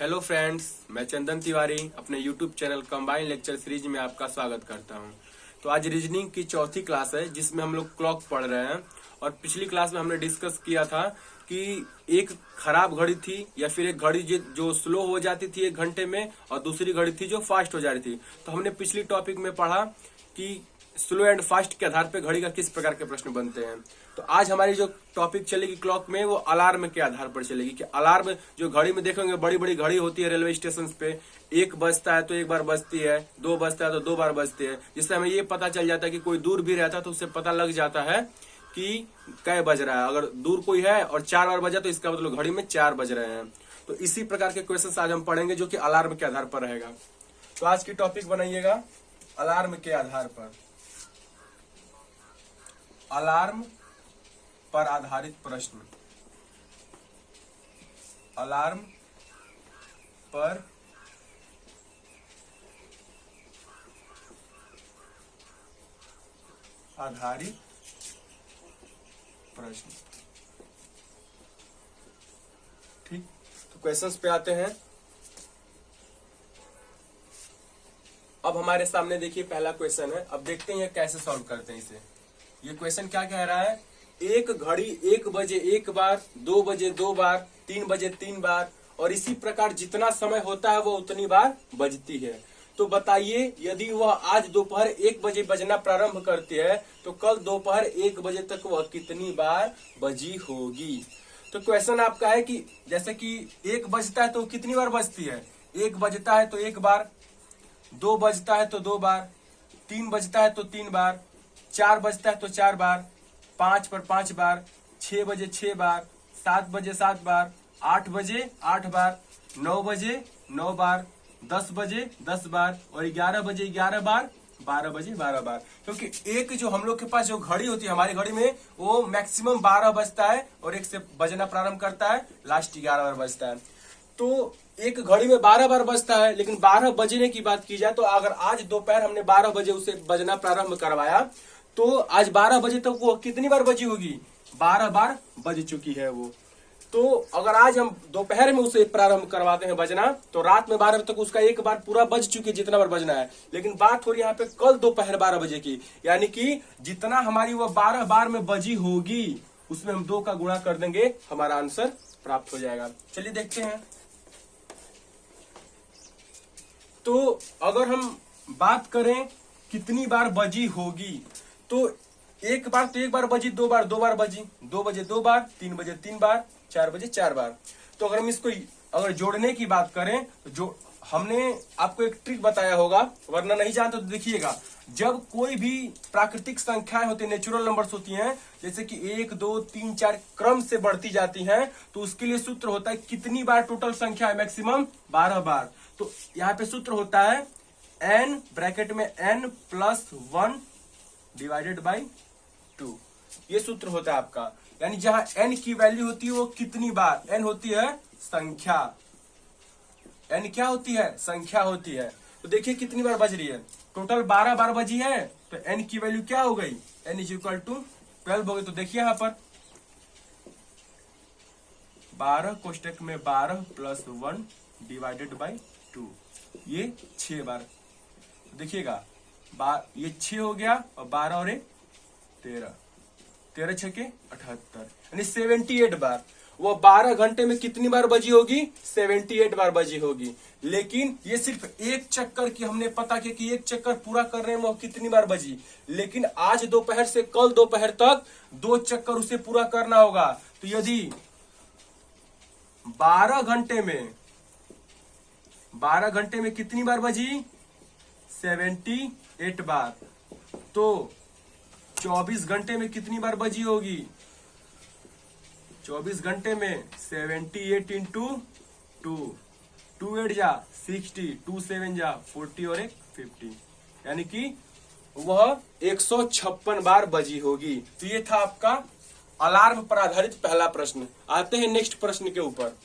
Hello friends, मैं चंदन तिवारी अपने YouTube channel combine lecture series में आपका स्वागत करता हूं। तो आज रीजनिंग की चौथी क्लास है जिसमें हम लोग क्लॉक पढ़ रहे हैं। और पिछली क्लास में हमने डिस्कस किया था कि एक खराब घड़ी थी या फिर एक घड़ी जो स्लो हो जाती थी 1 घंटे में और दूसरी घड़ी थी जो फास्ट हो जा रही थी। तो हमने पिछली टॉपिक में पढ़ा कि स्लो एंड फास्ट के आधार पर घड़ी का किस प्रकार के प्रश्न बनते हैं। तो आज हमारी जो टॉपिक चलेगी क्लॉक में वो अलार्म के आधार पर चलेगी कि अलार्म जो घड़ी में देखेंगे बड़ी बड़ी घड़ी होती है रेलवे स्टेशन पे, 1 बजता है तो 1 बार बजती है, 2 बजता है तो 2 बार बजती है, जिससे हमें ये पता चल जाता है कि कोई दूर भी रहता है तो उससे पता लग जाता है कि कै बज रहा है। अगर दूर कोई है और 4 बार बजा तो इसका मतलब घड़ी में 4 बज रहे हैं। तो इसी प्रकार के क्वेश्चन आज हम पढ़ेंगे जो कि अलार्म के आधार पर रहेगा। तो आज की टॉपिक बनाइएगा अलार्म के आधार पर, अलार्म पर आधारित प्रश्न। अलार्म पर आधारित प्रश्न। ठीक, तो क्वेश्चंस पे आते हैं। अब हमारे सामने देखिए पहला क्वेश्चन है। अब देखते हैं कैसे सॉल्व करते हैं इसे। ये क्वेश्चन क्या कह रहा है, एक घड़ी 1 बजे 1 बार, 2 बजे 2 बार, 3 बजे 3 बार और इसी प्रकार जितना समय होता है वो उतनी बार बजती है। तो बताइए यदि वह आज दोपहर 1 बजे बजना प्रारंभ करती है तो कल दोपहर 1 बजे तक वह कितनी बार बजी होगी। तो क्वेश्चन आपका है कि जैसे कि 1 बजता है तो कितनी बार बजती है, 1 बजता है तो 1 बार, 2 बजता है तो 2 बार, 3 बजता है तो 3 बार, 4 बजता है तो 4 बार, 5 पर 5 बार, 6 बजे 6 बार, 7 बजे 7 बार, 8 बजे 8 बार, 9 बजे 9 बार, 10 बजे 10 बार और 11 बजे 11 बार, 12 बजे 12 बार। क्योंकि एक जो हम लोग के पास जो घड़ी होती है हमारी घड़ी में वो मैक्सिमम 12 बजता है और एक से बजना प्रारंभ करता है, लास्ट 11 बार बजता है। तो एक घड़ी में 12 बार बजता है, लेकिन 12 बजने की बात की जाए तो अगर आज दोपहर हमने 12 बजे उसे बजना प्रारंभ करवाया तो आज 12 बजे तक वो कितनी बार बजी होगी, 12 बार बज चुकी है वो। तो अगर आज हम दोपहर में उसे प्रारंभ करवाते हैं बजना तो रात में 12 बजे तक उसका 1 बार पूरा बज चुकी है जितना बार बजना है। लेकिन बात हो रही है यहाँ पे कल दोपहर 12 बजे की, यानी कि जितना हमारी वो 12 बार में बजी होगी उसमें हम 2 का गुणा कर देंगे, हमारा आंसर प्राप्त हो जाएगा। चलिए देखते हैं। तो अगर हम बात करें कितनी बार बजी होगी तो 1 बार तो 1 बार बजी, 2 बार 2 बार बजी, 2 बजे 2 बार, 3 बजे 3 बार, 4 बजे 4 बार। तो अगर हम इसको अगर जोड़ने की बात करें तो जो हमने आपको एक ट्रिक बताया होगा, वरना नहीं जानते तो देखिएगा। जब कोई भी प्राकृतिक संख्याएं होती है, नेचुरल नंबर्स होती हैं, जैसे कि 1 2 3 4 क्रम से बढ़ती जाती हैं, तो उसके लिए सूत्र होता है कितनी बार टोटल संख्या है, मैक्सिमम 12 बार। तो यहाँ पे सूत्र होता है n ब्रैकेट में n प्लस 1 डिवाइडेड बाई 2। ये सूत्र होता है आपका। यानी जहां n की वैल्यू होती है वो कितनी बार, n होती है संख्या, n क्या होती है, संख्या होती है। तो देखिए कितनी बार बज रही है, टोटल 12 बार बजी है। तो n की वैल्यू क्या हो गई, n इज इक्वल टू 12 हो गई। तो देखिए यहां पर 12 कोष्टक में 12 प्लस 1 डिवाइडेड बाई 2, ये 6 बार। देखिएगा ये 6 हो गया और 12 और 1 13, 13 छके 78, यानी 78 बार। वो 12 घंटे में कितनी बार बजी होगी, 78 बार बजी होगी। लेकिन ये सिर्फ एक चक्कर की हमने पता किया कि एक चक्कर पूरा करने में वो कितनी बार बजी। लेकिन आज दोपहर से कल दोपहर तक 2 चक्कर उसे पूरा करना होगा। तो यदि 12 घंटे में कितनी बार बजी, 78 बार। तो 24 घंटे में कितनी बार बजी होगी, 24 घंटे में 78 इंटू 2, 2 8 जा 60, 2 7 जा 40 और 1 50, यानी कि वह 156 बार बजी होगी। तो ये था आपका अलार्म पर आधारित पहला प्रश्न। आते हैं नेक्स्ट प्रश्न के ऊपर।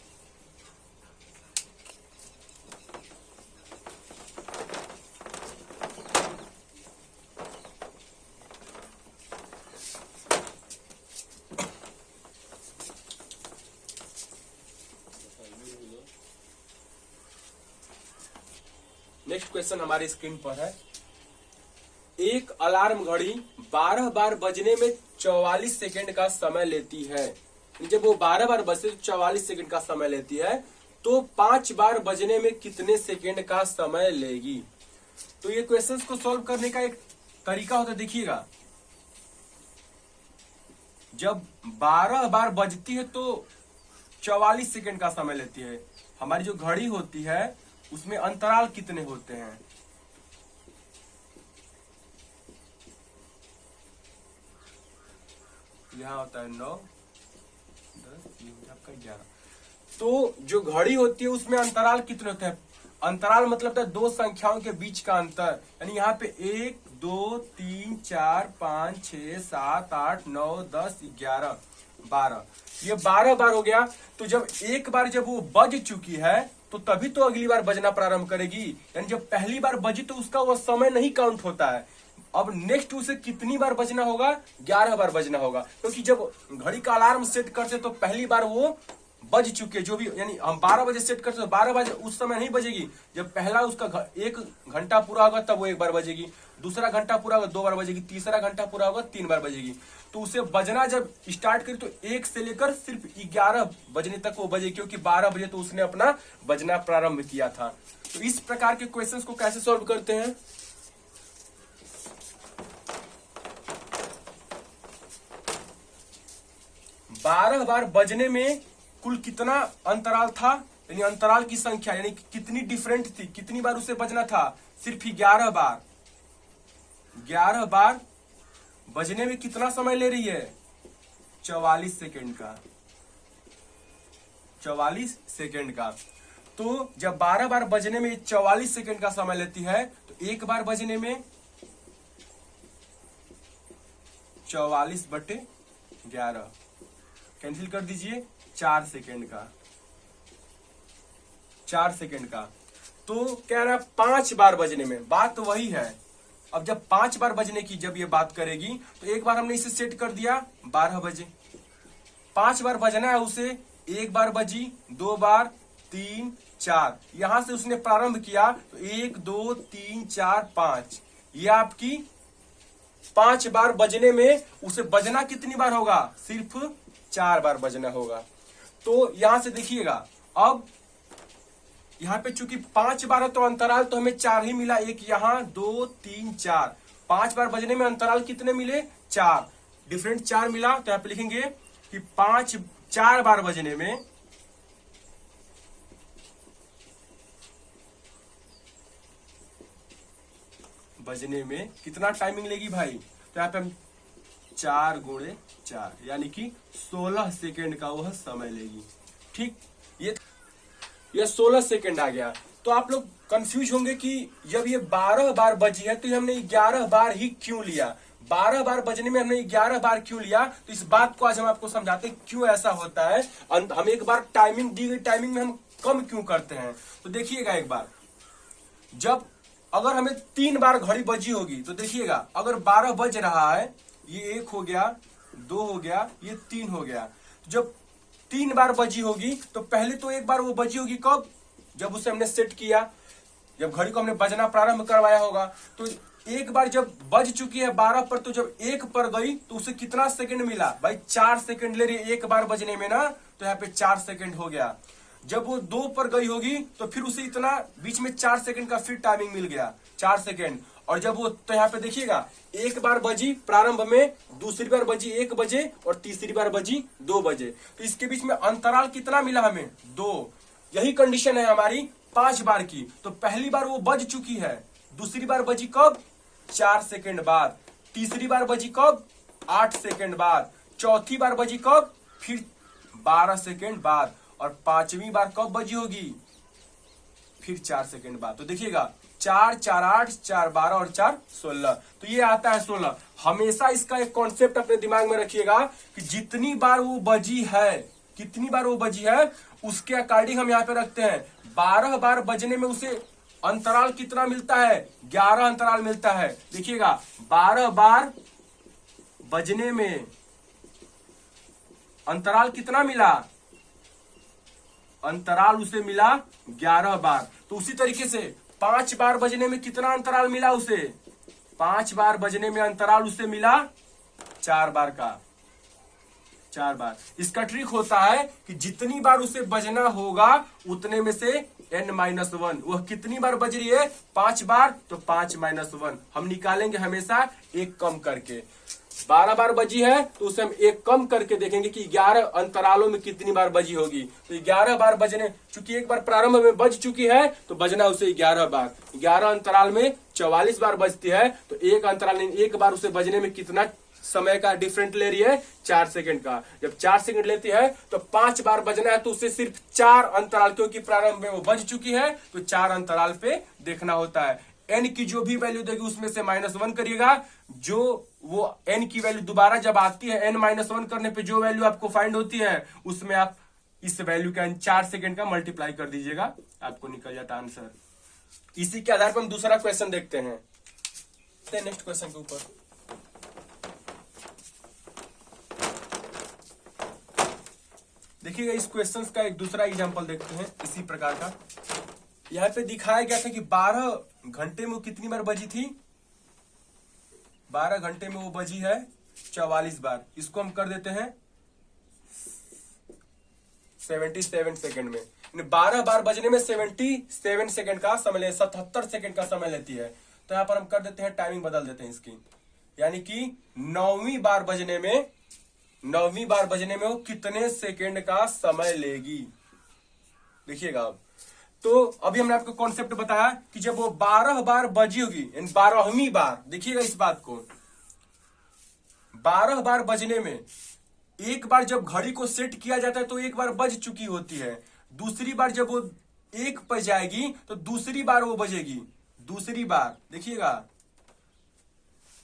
नेक्स्ट क्वेश्चन हमारी स्क्रीन पर है। एक अलार्म घड़ी 12 बार बजने में 44 सेकंड का समय लेती है। जब वो 12 बार बजते तो 44 सेकंड का समय लेती है, तो 5 बार बजने में कितने सेकंड का समय लेगी। तो ये क्वेश्चंस को सॉल्व करने का एक तरीका होता है, देखिएगा। जब 12 बार बजती है तो 44 सेकंड का समय लेती है। हमारी जो घड़ी होती है उसमें अंतराल कितने होते हैं? यहाँ होता है 9, 10, ये आपका 11। तो जो घड़ी होती है उसमें अंतराल कितने होते हैं? अंतराल मतलब है दो संख्याओं के बीच का अंतर। यानी यहाँ पे 1, 2, 3, 4, 5, 6, 7, 8, 9, 10, 11, 12। ये 12 बार हो गया। तो जब एक बार जब वो बज चुकी है तो तभी तो अगली बार बजना प्रारंभ करेगी। यानी जब पहली बार बजी तो उसका वो समय नहीं काउंट होता है। अब नेक्स्ट उसे कितनी बार बजना होगा? 11 बार बजना होगा, क्योंकि जब घड़ी का अलार्म सेट करते तो पहली बार वो बज चुके, जो भी, यानी हम 12 बजे सेट करते तो 12 बजे उस समय नहीं बजेगी। जब पहला उसका 1 घंटा पूरा होगा तब वो 1 बार बजेगी, दूसरा घंटा पूरा होगा 2 बार बजेगी, तीसरा घंटा पूरा होगा 3 बार बजेगी। तो उसे बजना जब स्टार्ट करी तो 1 से लेकर सिर्फ 11 बजने तक वो बजेगी, क्योंकि 12 बजे तो उसने अपना बजना प्रारंभ किया था। तो इस प्रकार के क्वेश्चंस को कैसे सॉल्व करते हैं? 12 बार बजने में कुल कितना अंतराल था, यानी अंतराल की संख्या, यानी कितनी डिफरेंट थी, कितनी बार उसे बजना था? सिर्फ 11 बार। 11 बार बजने में कितना समय ले रही है? 44 सेकंड का। 44 सेकंड का। तो जब 12 बार बजने में 44 सेकंड का समय लेती है तो एक बार बजने में 44/11 कैंसिल कर दीजिए, 4 सेकंड का। 4 सेकंड का। तो कह रहा है 5 बार बजने में, बात तो वही है। अब जब 5 बार बजने की जब ये बात करेगी तो एक बार हमने इसे सेट कर दिया 12 बजे, 5 बार बजना है उसे, 1 बार बजी, 2 बार, 3, 4, यहां से उसने प्रारंभ किया तो 1, 2, 3, 4, 5, ये आपकी 5 बार बजने में उसे बजना कितनी बार होगा? सिर्फ 4 बार बजना होगा। तो यहां से देखिएगा, अब यहां पे चूंकि 5 बार है तो अंतराल तो हमें 4 ही मिला, एक यहां, 2, 3, 4, 5 बार बजने में अंतराल कितने मिले? 4, डिफरेंट 4 मिला। तो यहां पे लिखेंगे कि 4 बार बजने में कितना टाइमिंग लेगी भाई? तो यहाँ पे हम 4 × 4 यानी कि 16 सेकेंड का वह समय लेगी। ठीक, ये 16 सेकेंड आ गया। तो आप लोग कंफ्यूज होंगे कि जब ये 12 बार बजी है तो हमने 11 बार ही क्यों लिया? 12 बार बजने में हमने 11 बार क्यों लिया? तो इस बात को आज हम आपको समझाते हैं क्यों ऐसा होता है। हम एक बार टाइमिंग दी गई टाइमिंग में हम कम क्यों करते हैं। तो देखिएगा एक बार, जब अगर हमें 3 बार घड़ी बजी होगी तो देखिएगा, अगर 12 बज रहा है, ये 1 हो गया, 2 हो गया, ये 3 हो गया। तो जब 3 बार बजी होगी तो पहले तो एक बार वो बजी होगी कब? जब उसे हमने सेट किया, जब घड़ी को हमने बजना प्रारंभ करवाया होगा। तो एक बार जब बज चुकी है 12 पर, तो जब 1 पर गई तो उसे कितना सेकंड मिला भाई? 4 सेकंड ले रही है एक बार बजने में ना, तो यहाँ पे 4 सेकंड हो गया। जब वो 2 पर गई होगी तो फिर उसे इतना बीच में 4 सेकंड का फिर टाइमिंग मिल गया, 4 सेकंड। और जब वो, तो यहाँ पे देखिएगा, एक बार बजी प्रारंभ में, दूसरी बार बजी 1 बजे और तीसरी बार बजी 2 बजे। तो इसके बीच में अंतराल कितना मिला हमें? 2। यही कंडीशन है हमारी 5 बार की। तो पहली बार वो बज चुकी है, दूसरी बार बजी कब? 4 सेकंड बाद, तीसरी बार बजी कब? 8 सेकंड बाद, चौथी बार बजी कब? फिर 12 सेकंड बाद, और 5वीं बार कब बजी होगी? फिर 4 सेकंड बाद। तो देखिएगा, 4, 4, 8, 4, 12 और 4, 16। तो ये आता है 16। हमेशा इसका एक कॉन्सेप्ट अपने दिमाग में रखिएगा कि जितनी बार वो बजी है, कितनी बार वो बजी है, उसके अकॉर्डिंग हम यहाँ पे रखते हैं। 12 बार बजने में उसे अंतराल कितना मिलता है? 11 अंतराल मिलता है। देखिएगा, 12 बार बजने में अंतराल कितना मिला? अंतराल उसे मिला 11 बार। तो उसी तरीके से 5 बार बजने में कितना अंतराल मिला उसे? 5 बार बजने में अंतराल उसे मिला 4 बार का, 4 बार। इसका ट्रिक होता है कि जितनी बार उसे बजना होगा उतने में से n-1, वह कितनी बार बज रही है? 5 बार, तो 5-1 हम निकालेंगे हमेशा एक कम करके। 12 बार बजी है तो उसे हम एक कम करके देखेंगे कि 11 अंतरालों में कितनी बार बजी होगी। तो 11 बार बजने, चूंकि एक बार प्रारंभ में बज चुकी है तो बजना उसे 11 बार। 11 अंतराल में 44 बार बजती है, तो एक अंतराल एक बार उसे बजने में कितना समय का डिफरेंट ले रही है? 4 सेकंड का। जब 4 सेकंड लेती है तो 5 बार बजना है, तो उसे सिर्फ 4 अंतराल, क्योंकि प्रारंभ में वो बज चुकी है तो 4 अंतराल पे देखना होता है। n की जो भी वैल्यू देगी उसमें से -1 करिएगा। जो वो n की वैल्यू दोबारा जब आती है, n-1 करने पे जो वैल्यू आपको फाइंड होती है उसमें आप इस वैल्यू का 4 सेकंड का मल्टीप्लाई कर दीजिएगा, आपको निकल जाता आंसर। इसी के आधार पर हम दूसरा क्वेश्चन देखते हैं। नेक्स्ट क्वेश्चन के ऊपर देखिएगा, इस क्वेश्चन का एक दूसरा एग्जांपल देखते हैं इसी प्रकार का। यहाँ पे दिखाया गया था कि 12 घंटे में वो कितनी बार बजी थी? 12 घंटे में वो बजी है 44 बार। इसको हम कर देते हैं 77 सेकंड में। 12 बार बजने में 77 सेकंड का समय ले, 77 सेकंड का समय लेती है। तो यहाँ पर हम कर देते हैं, टाइमिंग बदल देते हैं इसकी, यानी कि 9वीं बार बजने में वो कितने सेकंड का समय लेगी। देखिएगा अब तो अभी हमने आपको कॉन्सेप्ट बताया कि जब वो 12 बार बजी होगी, 12वीं बार, देखिएगा इस बात को, 12 बार बजने में एक बार जब घड़ी को सेट किया जाता है तो एक बार बज चुकी होती है। दूसरी बार जब वो 1 पर जाएगी तो दूसरी बार वो बजेगी। दूसरी बार देखिएगा,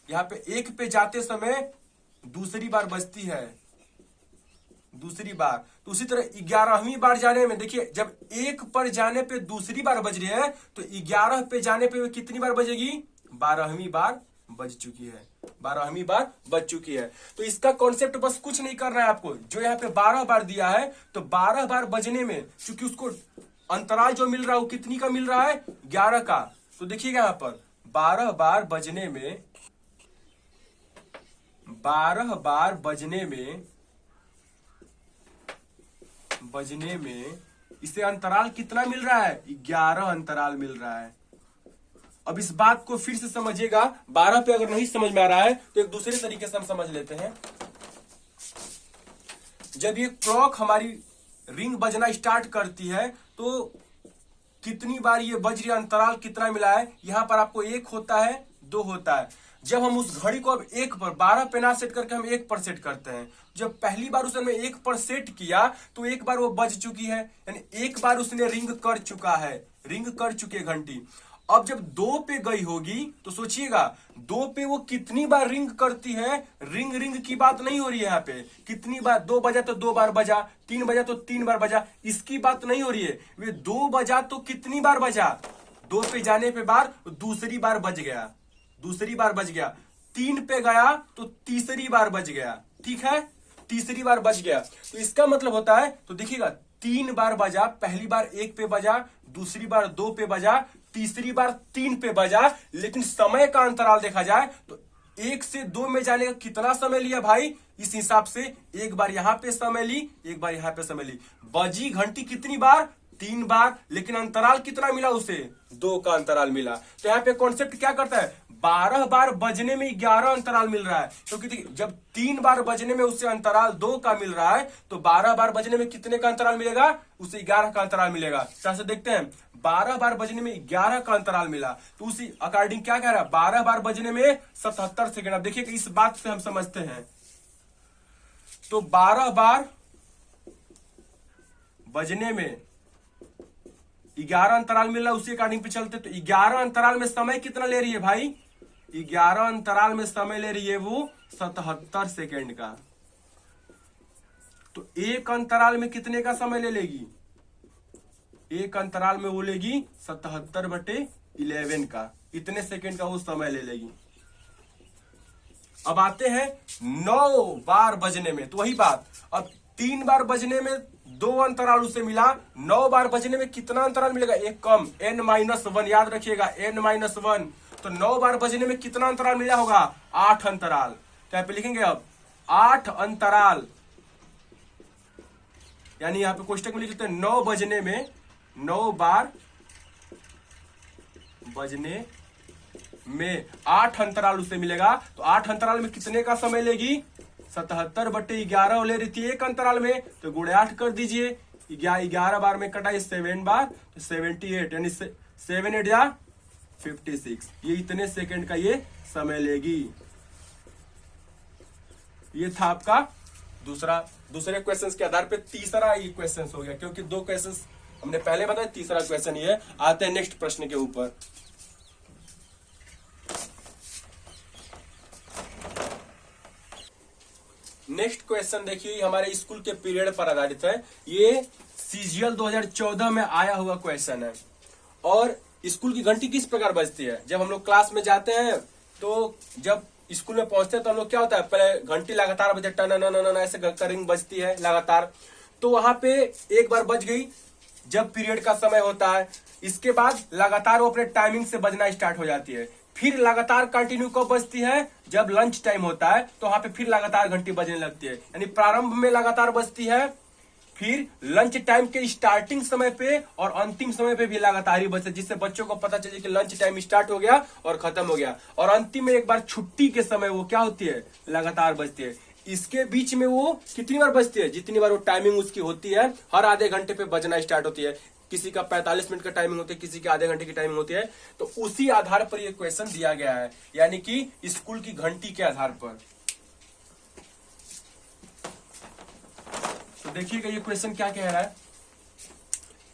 यहां पे 1 पे जाते समय दूसरी बार बजती है, दूसरी बार। तो उसी तरह 11वीं बार जाने में देखिए, जब 1 पर जाने पे दूसरी बार बज रही है तो 11 पे जाने पे कितनी बार बजेगी? 12वीं बार बज चुकी है, 12वीं बार बज चुकी है। तो इसका कॉन्सेप्ट बस कुछ नहीं करना है आपको, जो यहाँ पे 12 बार दिया है तो 12 बार बजने में चूंकि उसको अंतराल जो मिल रहा है वो कितनी का मिल रहा है? 11 का। तो देखिएगा यहाँ पर 12 बार बजने में, 12 बार बजने में इसे अंतराल कितना मिल रहा है? 11 अंतराल मिल रहा है। अब इस बात को फिर से समझिएगा, 12 पे अगर नहीं समझ में आ रहा है तो एक दूसरे तरीके से हम समझ लेते हैं। जब ये क्लॉक हमारी रिंग बजना स्टार्ट करती है तो कितनी बार ये बज रही है, अंतराल कितना मिला है? यहां पर आपको 1 होता है, 2 होता है। जब हम उस घड़ी को अब 1 पर, 12 पे ना सेट करके हम 1 पर सेट करते हैं। जब पहली बार उसने 1 पर सेट किया तो एक बार वो बज चुकी है, यानी एक बार उसने रिंग कर चुका है, रिंग कर चुकी है घंटी। अब जब 2 पे गई होगी तो सोचिएगा 2 पे वो कितनी बार रिंग करती है। रिंग की बात नहीं हो रही है यहाँ पे, कितनी बार, 2 बजा तो 2 बार बजा, 3 बजा तो 3 बार बजा, इसकी बात नहीं हो रही है। वे 2 बजा तो कितनी बार बजा? 2 पे जाने पे बार दूसरी बार बज गया, दूसरी बार बज गया। 3 पे गया तो तीसरी बार बज गया, ठीक है, तीसरी बार बज गया। तो इसका मतलब होता है, तो देखिएगा 3 बार बजा, पहली बार 1 पे बजा, दूसरी बार 2 पे बजा, तीसरी बार 3 पे बजा। लेकिन समय का अंतराल देखा जाए तो 1 से 2 में जाने का कितना समय लिया भाई? इस हिसाब से एक बार यहां पे समय ली, एक बार यहां पे समय ली। बजी घंटी कितनी बार? 3 बार, लेकिन अंतराल कितना मिला उसे? 2 का अंतराल मिला। तो यहाँ पे कॉन्सेप्ट क्या करता है? 12 बार बजने में 11 अंतराल मिल रहा है, क्योंकि तो जब 3 बार बजने में उससे अंतराल 2 का मिल रहा है तो 12 बार बजने में कितने का अंतराल मिलेगा? उसे 11 का अंतराल मिलेगा। कैसे देखते हैं, 12 बार बजने में 11 का अंतराल मिला तो उसी अकॉर्डिंग क्या कह रहा है? 12 बार बजने में 77 सेकंड। अब देखिए इस बात से हम समझते हैं, तो 12 बार बजने में 11 अंतराल मिल रहा है, उसी अकॉर्डिंग पे चलते। तो 11 अंतराल में समय कितना ले रही है भाई? 11 अंतराल में समय ले रही है वो 77 सेकंड का। तो एक अंतराल में कितने का समय ले लेगी? एक अंतराल में वो लेगी 77/11 का, इतने सेकंड का वो समय ले लेगी। अब आते हैं 9 बार बजने में, तो वही बात, अब 3 बार बजने में 2 अंतराल उसे मिला, 9 बार बजने में कितना अंतराल मिलेगा? एक कम, n-1, याद रखिएगा n-1। तो 9 बार बजने में कितना अंतराल मिला होगा? 8 अंतराल। तो यहाँ पे लिखेंगे अब 8 अंतराल, यानी यहाँ पे कोष्टक में लिख लेते हैं 9 बजने में, 9 बार बजने में 8 अंतराल उसे मिलेगा। तो 8 अंतराल में कितने का समय लेगी? 77/11 ले रही थी एक अंतराल में, तो गुणे 8 कर दीजिए। 11 बार में कटा 7 बार, तो 78, यानी 7 8 56। ये इतने सेकंड का ये समय लेगी। ये था आपका दूसरे क्वेश्चंस के आधार पे तीसरा ये क्वेश्चंस हो गया, क्योंकि 2 क्वेश्चंस हमने पहले बताया, तीसरा क्वेश्चन ये। आते हैं नेक्स्ट प्रश्न के ऊपर। नेक्स्ट क्वेश्चन देखिए, हमारे स्कूल के पीरियड पर आधारित है। ये सीजीएल 2014 में आया हुआ क्वेश्चन है। और स्कूल की घंटी किस प्रकार बजती है? जब हम लोग क्लास में जाते हैं, तो जब स्कूल में पहुंचते हैं तो हम लोग क्या होता है, पहले घंटी लगातार बजे टन ऐसे रिंग बजती है लगातार। तो वहां पे एक बार बज गई जब पीरियड का समय होता है, इसके बाद लगातार वो अपने टाइमिंग से बजना स्टार्ट हो जाती है। फिर लगातार कंटिन्यू कब बजती है? जब लंच टाइम होता है, तो वहां पे फिर लगातार घंटी बजने लगती है। यानी प्रारंभ में लगातार बजती है, फिर लंच टाइम के स्टार्टिंग समय पे और अंतिम समय पे भी लगातार ही बजती है, जिससे बच्चों को पता चले कि लंच टाइम स्टार्ट हो गया और खत्म हो गया। और अंतिम में एक बार छुट्टी के समय वो क्या होती है? लगातार बजती है। इसके बीच में वो कितनी बार बजती है? जितनी बार वो टाइमिंग उसकी होती है, हर आधे घंटे पे बजना स्टार्ट होती है। किसी का 45 मिनट का टाइमिंग होती है, किसी के आधे घंटे की टाइमिंग होती है। तो उसी आधार पर ये क्वेश्चन दिया गया है, यानी कि स्कूल की घंटी के आधार पर। तो देखिएगा ये क्वेश्चन क्या कह रहा है।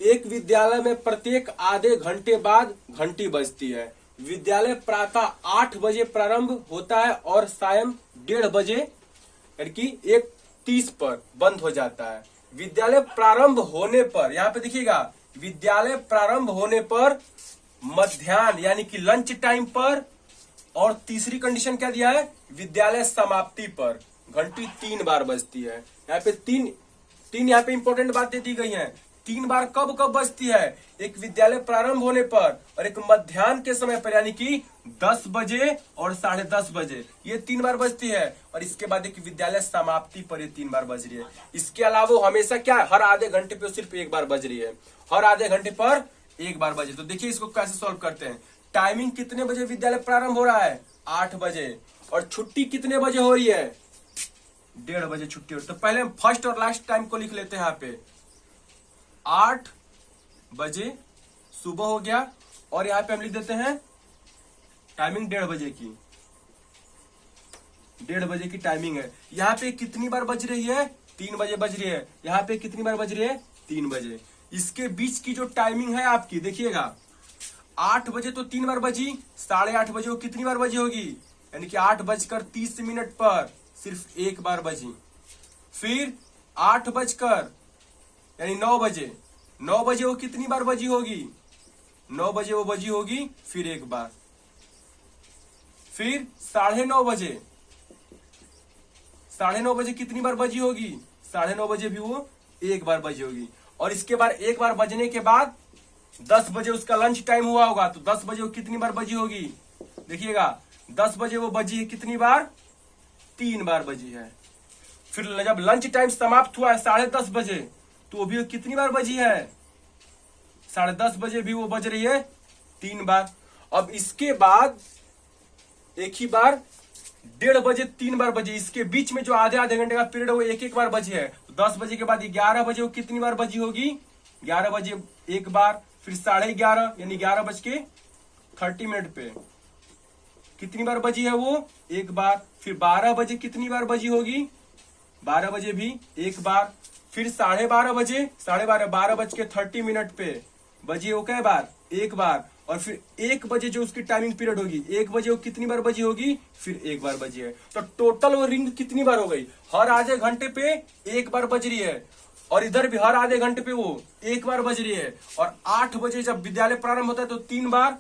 एक विद्यालय में प्रत्येक आधे घंटे बाद घंटी बजती है। विद्यालय प्रातः 8 बजे प्रारंभ होता है और सायं 1:30 बजे, यानी कि 1:30 पर बंद हो जाता है। विद्यालय प्रारंभ होने पर, यहां पे देखिएगा, विद्यालय प्रारंभ होने पर, मध्याह्न यानी कि लंच टाइम पर, और तीसरी कंडीशन क्या दिया है? विद्यालय समाप्ति पर घंटी 3 बार बजती है। यहाँ पे तीन यहाँ पे इंपॉर्टेंट बातें दी गई हैं। 3 बार कब कब बजती है? एक विद्यालय प्रारंभ होने पर, और एक मध्याह्न के समय पर, यानी कि 10 बजे और 10:30 बजे, ये 3 बार बजती है। और इसके बाद एक विद्यालय समाप्ति पर ये 3 बार बज रही है। इसके अलावा हमेशा क्या है? हर आधे घंटे पे सिर्फ 1 बार बज रही है, हर आधे घंटे पर 1 बार बजे। तो देखिए इसको कैसे सॉल्व करते हैं। टाइमिंग कितने बजे विद्यालय प्रारंभ हो रहा है? 8 बजे। और छुट्टी कितने बजे हो रही है? 1:30 बजे छुट्टी हो रही है। तो पहले हम फर्स्ट और लास्ट टाइम को लिख लेते हैं। यहाँ पे 8 बजे सुबह हो गया, और यहाँ पे हम लिख देते हैं टाइमिंग 1:30 बजे की। 1:30 बजे की टाइमिंग है। यहाँ पे कितनी बार बज रही है? 3 बजे बज रही है। यहाँ पे कितनी बार बज रही है? 3 बजे। इसके बीच की जो टाइमिंग है आपकी, देखिएगा, 8 बजे तो 3 बार बजी, 8:30 बजे वो कितनी बार बजी होगी? यानी कि 8:30 पर सिर्फ 1 बार बजी। फिर 8 बजकर, यानी 9 बजे, 9 बजे वो कितनी बार बजी होगी? 9 बजे वो बजी होगी फिर 1 बार। फिर 9:30 बजे, 9:30 बजे कितनी बार बजी होगी? 9:30 बजे भी वो 1 बार बजी होगी। और इसके बाद 1 बार बजने के बाद 10 बजे उसका लंच टाइम हुआ होगा, तो 10 बजे वो कितनी बार बजी होगी? देखिएगा, 10 बजे वो बजी है कितनी बार? 3 बार बजी है। फिर जब लंच टाइम समाप्त हुआ है 10:30 बजे, तो वो भी कितनी बार बजी है? 10:30 बजे भी वो बज रही है 3 बार। अब इसके बाद एक ही बार 1:30 बजे 3 बार बजी। इसके बीच में जो आधे घंटे का पीरियड है वो 1 बार बजी है। तो 10 बजे के बाद 11 बजे वो कितनी बार बजी होगी? 11 बजे 1 बार। फिर 11:30 यानी 11:30 पे कितनी बार बजी है वो? 1 बार। फिर 12 बजे कितनी बार बजी होगी? 12 बजे भी 1 बार। फिर 12:30 बजे, 12:30 पे बजी हो कई बार? 1 बार। और फिर 1 बजे जो उसकी टाइमिंग पीरियड होगी, 1 बजे वो कितनी बार बजी होगी? फिर 1 बार बजी है। तो टोटल वो रिंग कितनी बार हो गई? हर आधे घंटे पे 1 बार बज रही है, और इधर भी हर आधे घंटे पे वो 1 बार बज रही है। और 8 बजे जब विद्यालय प्रारंभ होता है तो 3 बार।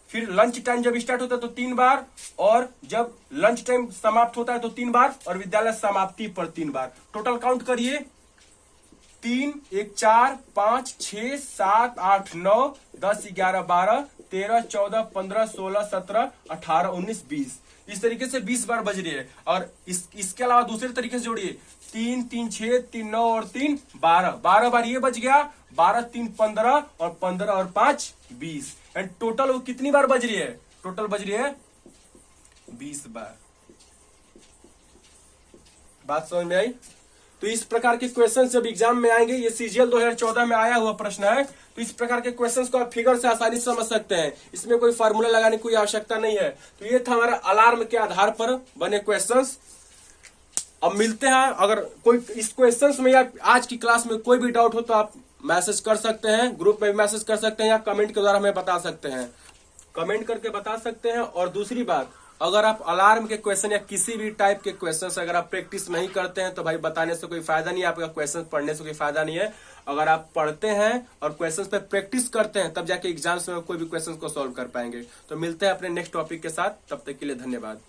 फिर लंच टाइम जब स्टार्ट होता है तो 3 बार, और जब लंच टाइम समाप्त होता है तो 3 बार, और विद्यालय समाप्ति पर 3 बार। टोटल काउंट करिए, 3, 1, 4, 5, 6, 7, 8, 9, 10, 11, 12, 13, 14, 15, 16, 17, 18, 19, 20। इस तरीके से 20 बार बज रही है। और इसके अलावा दूसरे तरीके से जोड़िए, 3, 3, 6, 3, 9 और 3, 12, 12 बार ये बज गया, 12, 3, 15 और 15 और 5, 20। एंड टोटल वो कितनी बार बज रही है? टोटल बज रही है 20 बार। बात समझ में आई? तो इस प्रकार के क्वेश्चन जब एग्जाम में आएंगे, ये सीजीएल 2014 में आया हुआ प्रश्न है, तो इस प्रकार के क्वेश्चंस को आप फिगर से आसानी से समझ सकते हैं। इसमें कोई फार्मूला लगाने की कोई आवश्यकता नहीं है। तो ये था हमारा अलार्म के आधार पर बने क्वेश्चंस। अब मिलते हैं, अगर कोई इस क्वेश्चंस में या आज की क्लास में कोई भी डाउट हो तो आप मैसेज कर सकते हैं, ग्रुप में भी मैसेज कर सकते हैं, या कमेंट के द्वारा हमें बता सकते हैं, कमेंट करके बता सकते हैं। और दूसरी बात, अगर आप अलार्म के क्वेश्चन या किसी भी टाइप के क्वेश्चन अगर आप प्रैक्टिस नहीं करते हैं तो भाई बताने से कोई फायदा नहीं है, आपका क्वेश्चन पढ़ने से कोई फायदा नहीं है। अगर आप पढ़ते हैं और क्वेश्चंस पे प्रैक्टिस करते हैं तब जाके एग्जाम्स में कोई भी क्वेश्चन को सॉल्व कर पाएंगे। तो मिलते हैं अपने नेक्स्ट टॉपिक के साथ, तब तक के लिए धन्यवाद।